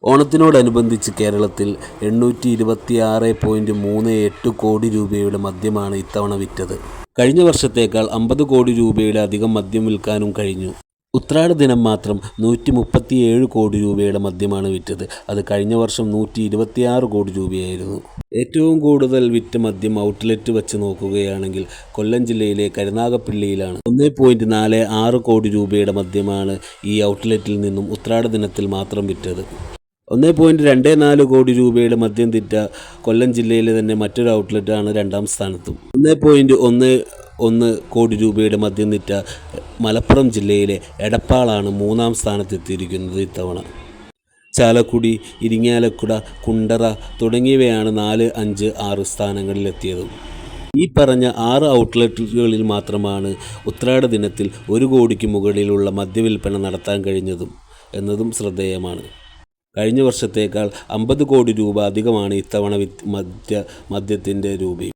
ഓണത്തിനോടനുബന്ധിച്ച് കേരളത്തിൽ 826.38 കോടി രൂപയുടെ മദ്യമാണ് ഇത്തവണ വിറ്റത്. കഴിഞ്ഞ വർഷത്തേക്കാൾ 50 കോടി രൂപയുടെ അധികം മദ്യം വിൽക്കാനും കഴിഞ്ഞു. ഉത്രാട ദിനം മാത്രം 137 കോടി രൂപയുടെ മദ്യമാണ് വിറ്റത്. അത് കഴിഞ്ഞ വർഷം 126 കോടി രൂപയായിരുന്നു. ഏറ്റവും കൂടുതൽ വിറ്റ മദ്യം ഔട്ട്ലെറ്റ് വച്ച് നോക്കുകയാണെങ്കിൽ കൊല്ലം ജില്ലയിലെ കരുനാഗപ്പള്ളിയിലാണ്. 1.46 കോടി രൂപയുടെ മദ്യമാണ് ഈ ഔട്ട്ലെറ്റിൽ നിന്നും ഉത്രാട ദിനത്തിൽ മാത്രം വിറ്റത്. 1.24 കോടി രൂപയുടെ മദ്യം വിറ്റ കൊല്ലം ജില്ലയിലെ തന്നെ മറ്റൊരു ഔട്ട്ലെറ്റാണ് രണ്ടാം സ്ഥാനത്തും. 1.11 കോടി രൂപയുടെ മദ്യം വിറ്റ മലപ്പുറം ജില്ലയിലെ എടപ്പാളാണ് മൂന്നാം സ്ഥാനത്തെത്തിയിരിക്കുന്നത് ഇത്തവണ. ചാലക്കുടി, ഇരിങ്ങാലക്കുട, കുണ്ടറ തുടങ്ങിയവയാണ് 4, 5, 6 സ്ഥാനങ്ങളിലെത്തിയത്. ഈ പറഞ്ഞ 6 ഔട്ട്ലെറ്റുകളിൽ മാത്രമാണ് ഉത്രാട ദിനത്തിൽ 1 കോടിക്ക് മുകളിലുള്ള മദ്യവിൽപ്പന നടത്താൻ കഴിഞ്ഞതും എന്നതും ശ്രദ്ധേയമാണ്. കഴിഞ്ഞ വർഷത്തേക്കാൾ 50 കോടി രൂപ അധികമാണ് ഇത്തവണ മദ്യത്തിൻ്റെ രൂപയും.